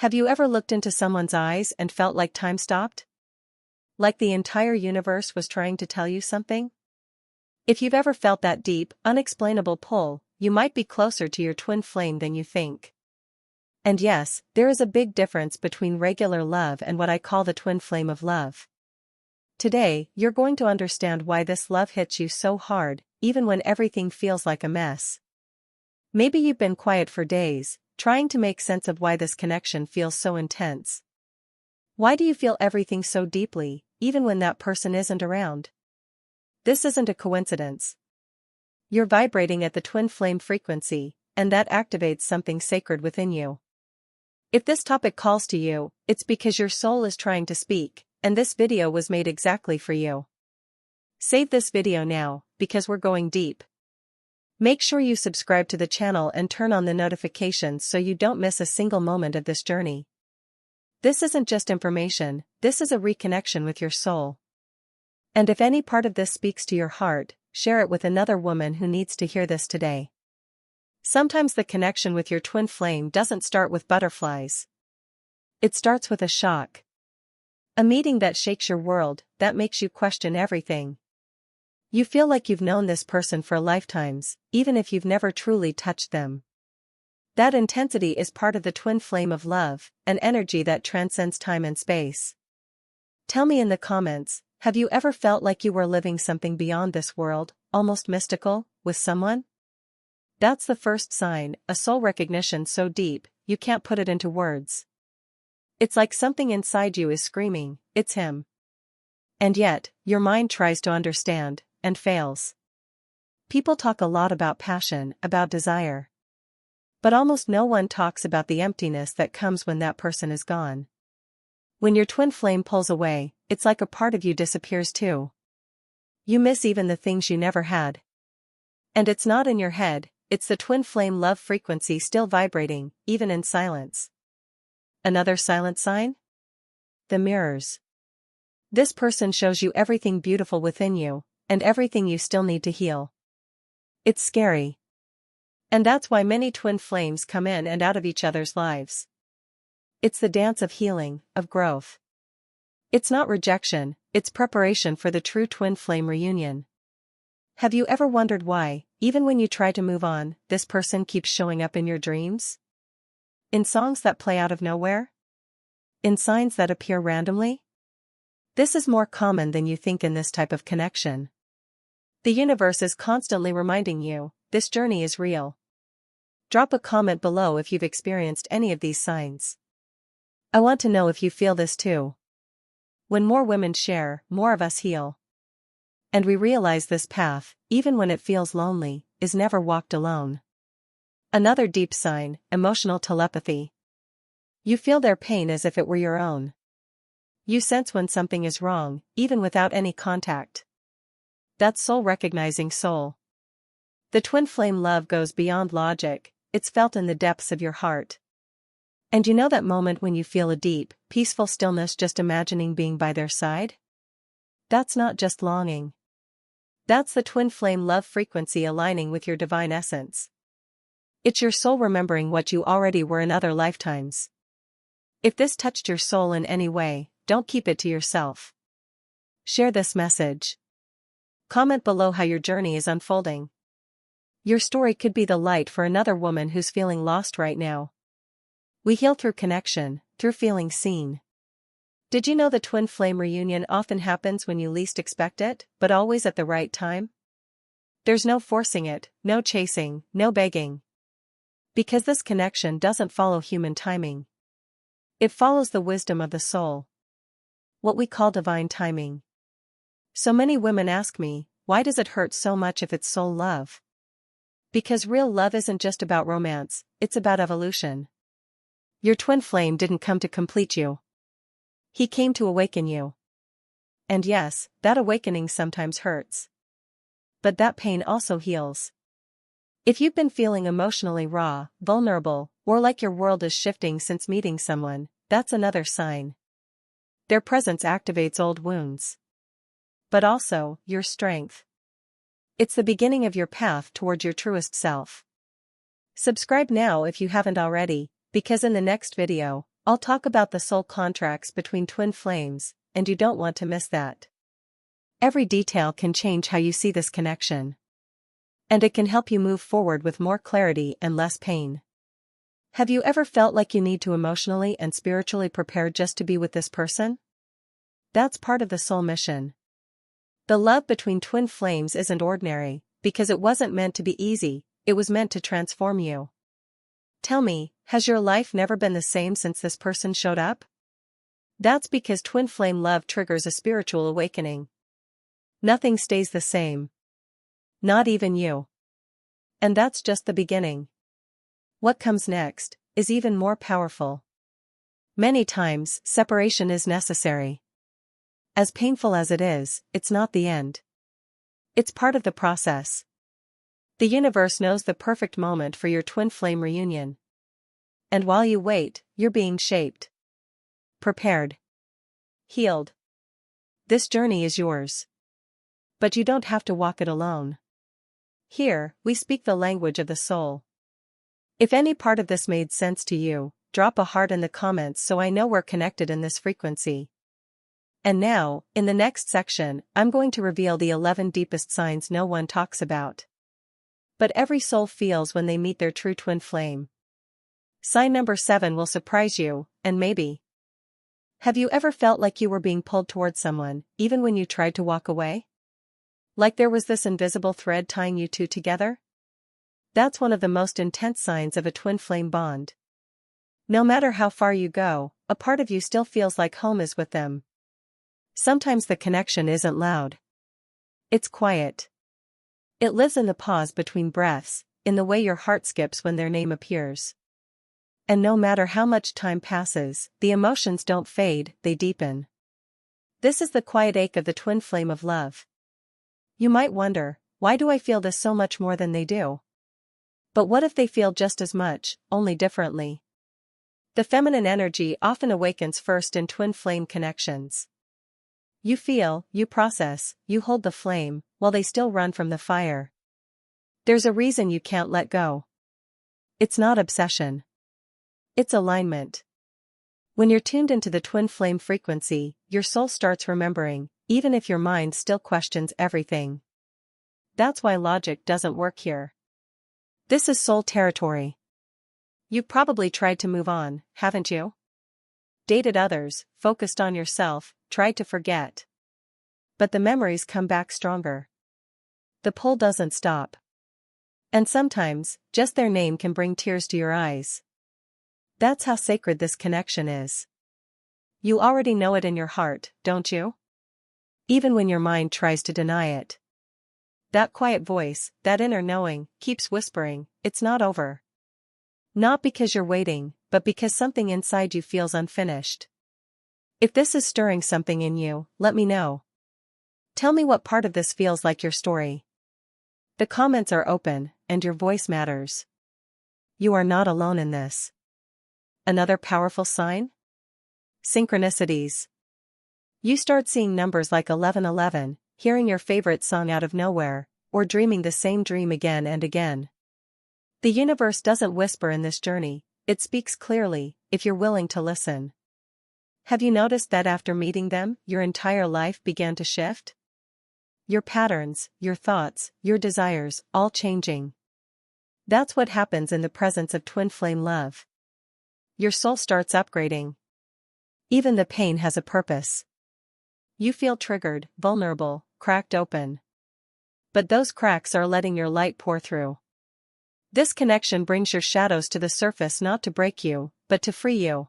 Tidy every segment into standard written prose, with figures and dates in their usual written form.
Have you ever looked into someone's eyes and felt like time stopped? Like the entire universe was trying to tell you something? If you've ever felt that deep, unexplainable pull, you might be closer to your twin flame than you think. And yes, there is a big difference between regular love and what I call the twin flame of love. Today, you're going to understand why this love hits you so hard, even when everything feels like a mess. Maybe you've been quiet for days, trying to make sense of why this connection feels so intense. Why do you feel everything so deeply, even when that person isn't around? This isn't a coincidence. You're vibrating at the twin flame frequency, and that activates something sacred within you. If this topic calls to you, it's because your soul is trying to speak, and this video was made exactly for you. Save this video now, because we're going deep. Make sure you subscribe to the channel and turn on the notifications so you don't miss a single moment of this journey. This isn't just information, this is a reconnection with your soul. And if any part of this speaks to your heart, share it with another woman who needs to hear this today. Sometimes the connection with your twin flame doesn't start with butterflies. It starts with a shock. A meeting that shakes your world, that makes you question everything. You feel like you've known this person for lifetimes, even if you've never truly touched them. That intensity is part of the twin flame of love, an energy that transcends time and space. Tell me in the comments, have you ever felt like you were living something beyond this world, almost mystical, with someone? That's the first sign, a soul recognition so deep, you can't put it into words. It's like something inside you is screaming, it's him. And yet, your mind tries to understand, and fails. People talk a lot about passion, about desire. But almost no one talks about the emptiness that comes when that person is gone. When your twin flame pulls away, it's like a part of you disappears too. You miss even the things you never had. And it's not in your head, it's the twin flame love frequency still vibrating, even in silence. Another silent sign? The mirrors. This person shows you everything beautiful within you, and everything you still need to heal. It's scary. And that's why many twin flames come in and out of each other's lives. It's the dance of healing, of growth. It's not rejection, it's preparation for the true twin flame reunion. Have you ever wondered why, even when you try to move on, this person keeps showing up in your dreams? In songs that play out of nowhere? In signs that appear randomly? This is more common than you think in this type of connection. The universe is constantly reminding you, this journey is real. Drop a comment below if you've experienced any of these signs. I want to know if you feel this too. When more women share, more of us heal. And we realize this path, even when it feels lonely, is never walked alone. Another deep sign, emotional telepathy. You feel their pain as if it were your own. You sense when something is wrong, even without any contact. That's soul recognizing soul. The twin flame love goes beyond logic, it's felt in the depths of your heart. And you know that moment when you feel a deep, peaceful stillness just imagining being by their side? That's not just longing. That's the twin flame love frequency aligning with your divine essence. It's your soul remembering what you already were in other lifetimes. If this touched your soul in any way, don't keep it to yourself. Share this message. Comment below how your journey is unfolding. Your story could be the light for another woman who's feeling lost right now. We heal through connection, through feeling seen. Did you know the twin flame reunion often happens when you least expect it, but always at the right time? There's no forcing it, no chasing, no begging. Because this connection doesn't follow human timing. It follows the wisdom of the soul. What we call divine timing. So many women ask me, why does it hurt so much if it's soul love? Because real love isn't just about romance, it's about evolution. Your twin flame didn't come to complete you. He came to awaken you. And yes, that awakening sometimes hurts. But that pain also heals. If you've been feeling emotionally raw, vulnerable, or like your world is shifting since meeting someone, that's another sign. Their presence activates old wounds. But also, your strength. It's the beginning of your path toward your truest self. Subscribe now if you haven't already, because in the next video, I'll talk about the soul contracts between twin flames, and you don't want to miss that. Every detail can change how you see this connection. And it can help you move forward with more clarity and less pain. Have you ever felt like you need to emotionally and spiritually prepare just to be with this person? That's part of the soul mission. The love between twin flames isn't ordinary, because it wasn't meant to be easy, it was meant to transform you. Tell me, has your life never been the same since this person showed up? That's because twin flame love triggers a spiritual awakening. Nothing stays the same. Not even you. And that's just the beginning. What comes next is even more powerful. Many times, separation is necessary. As painful as it is, it's not the end. It's part of the process. The universe knows the perfect moment for your twin flame reunion. And while you wait, you're being shaped. Prepared. Healed. This journey is yours. But you don't have to walk it alone. Here, we speak the language of the soul. If any part of this made sense to you, drop a heart in the comments so I know we're connected in this frequency. And now, in the next section, I'm going to reveal the 11 deepest signs no one talks about. But every soul feels when they meet their true twin flame. Sign number 7 will surprise you, and maybe. Have you ever felt like you were being pulled towards someone, even when you tried to walk away? Like there was this invisible thread tying you two together? That's one of the most intense signs of a twin flame bond. No matter how far you go, a part of you still feels like home is with them. Sometimes the connection isn't loud. It's quiet. It lives in the pause between breaths, in the way your heart skips when their name appears. And no matter how much time passes, the emotions don't fade, they deepen. This is the quiet ache of the twin flame of love. You might wonder, why do I feel this so much more than they do? But what if they feel just as much, only differently? The feminine energy often awakens first in twin flame connections. You feel, you process, you hold the flame, while they still run from the fire. There's a reason you can't let go. It's not obsession. It's alignment. When you're tuned into the twin flame frequency, your soul starts remembering, even if your mind still questions everything. That's why logic doesn't work here. This is soul territory. You've probably tried to move on, haven't you? Dated others, focused on yourself, tried to forget. But the memories come back stronger. The pull doesn't stop. And sometimes, just their name can bring tears to your eyes. That's how sacred this connection is. You already know it in your heart, don't you? Even when your mind tries to deny it. That quiet voice, that inner knowing, keeps whispering, it's not over. Not because you're waiting, but because something inside you feels unfinished. If this is stirring something in you, let me know. Tell me what part of this feels like your story. The comments are open, and your voice matters. You are not alone in this. Another powerful sign? Synchronicities. You start seeing numbers like 1111, hearing your favorite song out of nowhere, or dreaming the same dream again and again. The universe doesn't whisper in this journey, it speaks clearly, if you're willing to listen. Have you noticed that after meeting them, your entire life began to shift? Your patterns, your thoughts, your desires, all changing. That's what happens in the presence of twin flame love. Your soul starts upgrading. Even the pain has a purpose. You feel triggered, vulnerable, cracked open. But those cracks are letting your light pour through. This connection brings your shadows to the surface not to break you, but to free you.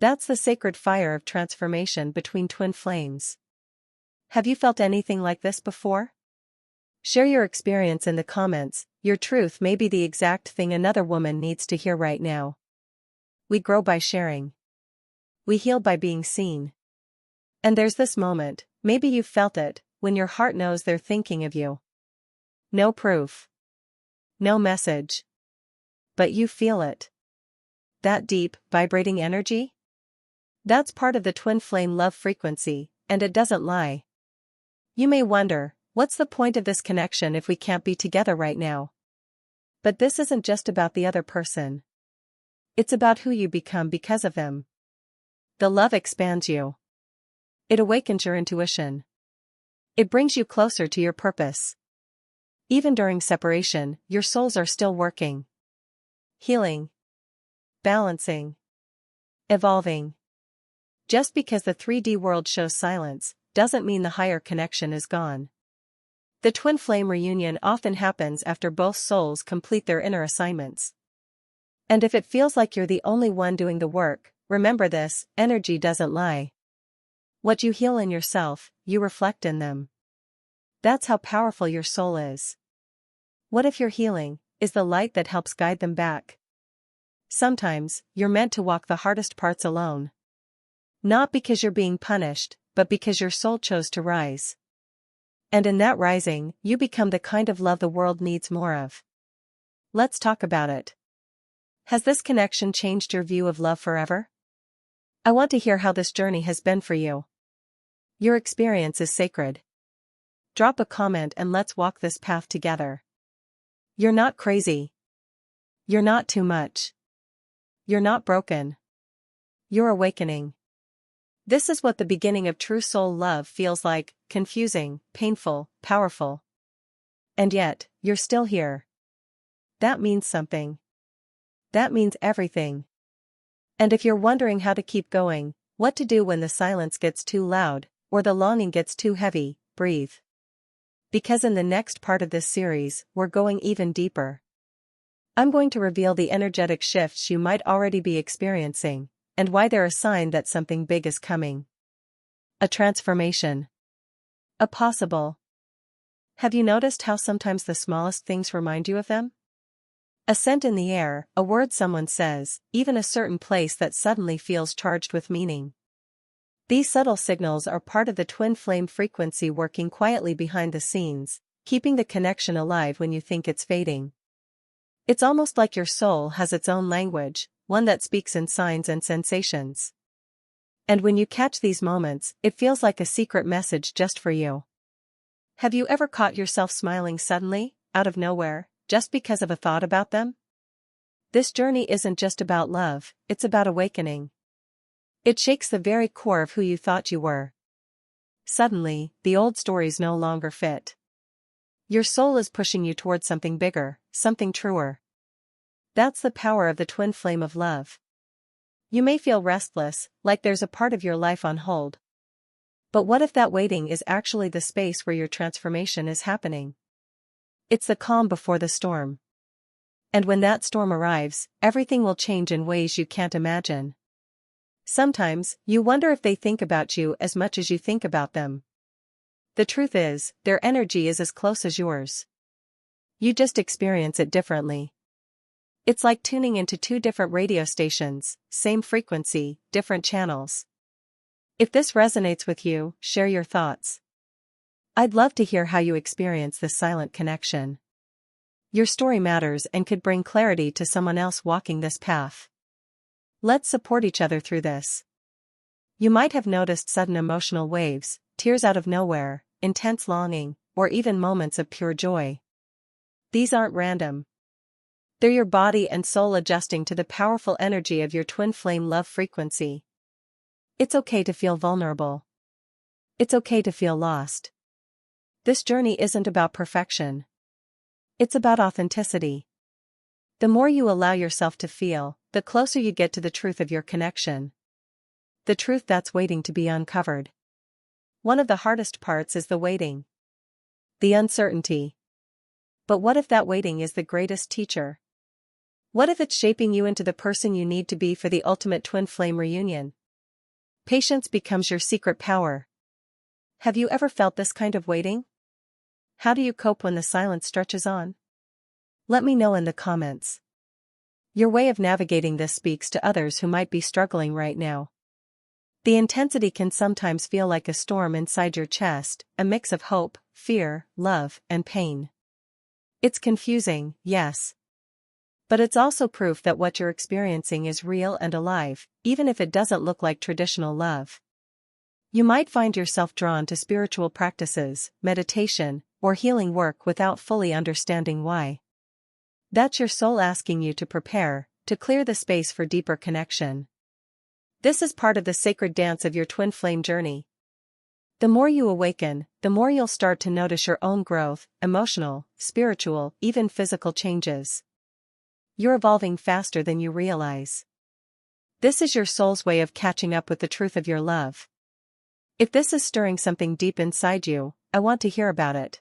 That's the sacred fire of transformation between twin flames. Have you felt anything like this before? Share your experience in the comments, your truth may be the exact thing another woman needs to hear right now. We grow by sharing. We heal by being seen. And there's this moment, maybe you've felt it, when your heart knows they're thinking of you. No proof. No message. But you feel it. That deep, vibrating energy? That's part of the twin flame love frequency, and it doesn't lie. You may wonder, what's the point of this connection if we can't be together right now? But this isn't just about the other person. It's about who you become because of them. The love expands you. It awakens your intuition. It brings you closer to your purpose. Even during separation, your souls are still working. Healing. Balancing. Evolving. Just because the 3D world shows silence, doesn't mean the higher connection is gone. The twin flame reunion often happens after both souls complete their inner assignments. And if it feels like you're the only one doing the work, remember this: energy doesn't lie. What you heal in yourself, you reflect in them. That's how powerful your soul is. What if your healing is the light that helps guide them back? Sometimes, you're meant to walk the hardest parts alone. Not because you're being punished, but because your soul chose to rise. And in that rising, you become the kind of love the world needs more of. Let's talk about it. Has this connection changed your view of love forever? I want to hear how this journey has been for you. Your experience is sacred. Drop a comment and let's walk this path together. You're not crazy. You're not too much. You're not broken. You're awakening. This is what the beginning of true soul love feels like: confusing, painful, powerful. And yet, you're still here. That means something. That means everything. And if you're wondering how to keep going, what to do when the silence gets too loud, or the longing gets too heavy, breathe. Because in the next part of this series, we're going even deeper. I'm going to reveal the energetic shifts you might already be experiencing, and why they're a sign that something big is coming. A transformation. A possible. Have you noticed how sometimes the smallest things remind you of them? A scent in the air, a word someone says, even a certain place that suddenly feels charged with meaning. These subtle signals are part of the twin flame frequency working quietly behind the scenes, keeping the connection alive when you think it's fading. It's almost like your soul has its own language, one that speaks in signs and sensations. And when you catch these moments, it feels like a secret message just for you. Have you ever caught yourself smiling suddenly, out of nowhere, just because of a thought about them? This journey isn't just about love, it's about awakening. It shakes the very core of who you thought you were. Suddenly, the old stories no longer fit. Your soul is pushing you towards something bigger, something truer. That's the power of the twin flame of love. You may feel restless, like there's a part of your life on hold. But what if that waiting is actually the space where your transformation is happening? It's the calm before the storm. And when that storm arrives, everything will change in ways you can't imagine. Sometimes, you wonder if they think about you as much as you think about them. The truth is, their energy is as close as yours. You just experience it differently. It's like tuning into two different radio stations, same frequency, different channels. If this resonates with you, share your thoughts. I'd love to hear how you experience this silent connection. Your story matters and could bring clarity to someone else walking this path. Let's support each other through this. You might have noticed sudden emotional waves, tears out of nowhere, intense longing, or even moments of pure joy. These aren't random. They're your body and soul adjusting to the powerful energy of your twin flame love frequency. It's okay to feel vulnerable. It's okay to feel lost. This journey isn't about perfection. It's about authenticity. The more you allow yourself to feel, the closer you get to the truth of your connection. The truth that's waiting to be uncovered. One of the hardest parts is the waiting. The uncertainty. But what if that waiting is the greatest teacher? What if it's shaping you into the person you need to be for the ultimate twin flame reunion? Patience becomes your secret power. Have you ever felt this kind of waiting? How do you cope when the silence stretches on? Let me know in the comments. Your way of navigating this speaks to others who might be struggling right now. The intensity can sometimes feel like a storm inside your chest, a mix of hope, fear, love, and pain. It's confusing, yes. But it's also proof that what you're experiencing is real and alive, even if it doesn't look like traditional love. You might find yourself drawn to spiritual practices, meditation, or healing work without fully understanding why. That's your soul asking you to prepare, to clear the space for deeper connection. This is part of the sacred dance of your twin flame journey. The more you awaken, the more you'll start to notice your own growth, emotional, spiritual, even physical changes. You're evolving faster than you realize. This is your soul's way of catching up with the truth of your love. If this is stirring something deep inside you, I want to hear about it.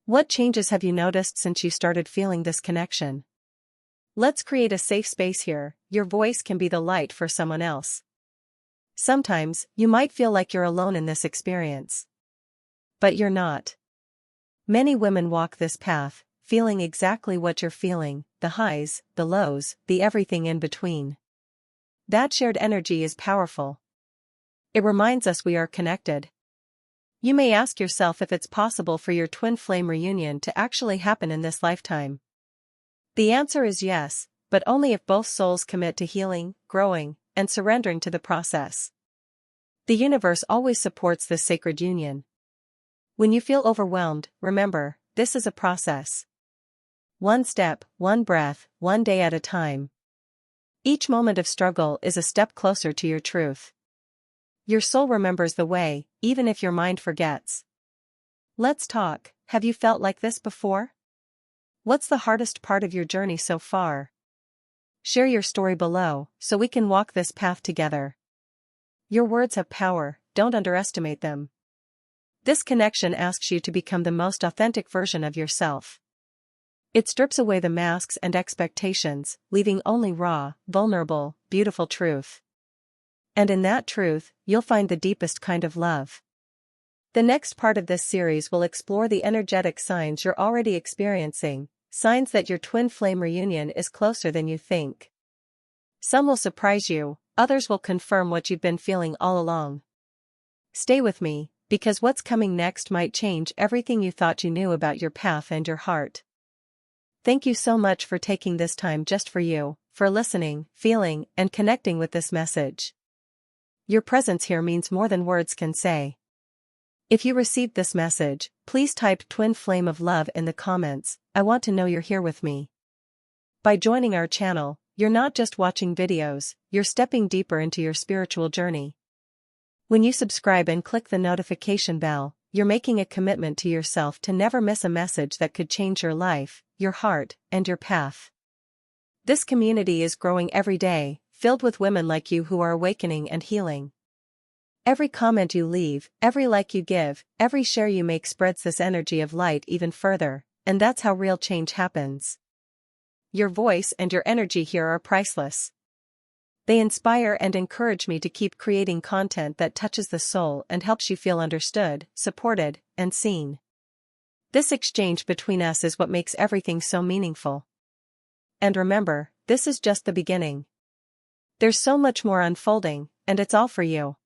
What changes have you noticed since you started feeling this connection? Let's create a safe space here. Your voice can be the light for someone else. Sometimes, you might feel like you're alone in this experience. But you're not. Many women walk this path, feeling exactly what you're feeling, the highs, the lows, the everything in between. That shared energy is powerful. It reminds us we are connected. You may ask yourself if it's possible for your twin flame reunion to actually happen in this lifetime. The answer is yes, but only if both souls commit to healing, growing, and surrendering to the process. The universe always supports this sacred union. When you feel overwhelmed, remember, this is a process. One step, one breath, one day at a time. Each moment of struggle is a step closer to your truth. Your soul remembers the way, even if your mind forgets. Let's talk. Have you felt like this before? What's the hardest part of your journey so far? Share your story below, so we can walk this path together. Your words have power, don't underestimate them. This connection asks you to become the most authentic version of yourself. It strips away the masks and expectations, leaving only raw, vulnerable, beautiful truth. And in that truth, you'll find the deepest kind of love. The next part of this series will explore the energetic signs you're already experiencing, signs that your twin flame reunion is closer than you think. Some will surprise you, others will confirm what you've been feeling all along. Stay with me, because what's coming next might change everything you thought you knew about your path and your heart. Thank you so much for taking this time just for you, for listening, feeling, and connecting with this message. Your presence here means more than words can say. If you received this message, please type Twin Flame of Love in the comments. I want to know you're here with me. By joining our channel, you're not just watching videos, you're stepping deeper into your spiritual journey. When you subscribe and click the notification bell, you're making a commitment to yourself to never miss a message that could change your life, your heart, and your path. This community is growing every day, filled with women like you who are awakening and healing. Every comment you leave, every like you give, every share you make spreads this energy of light even further, and that's how real change happens. Your voice and your energy here are priceless. They inspire and encourage me to keep creating content that touches the soul and helps you feel understood, supported, and seen. This exchange between us is what makes everything so meaningful. And remember, this is just the beginning. There's so much more unfolding, and it's all for you.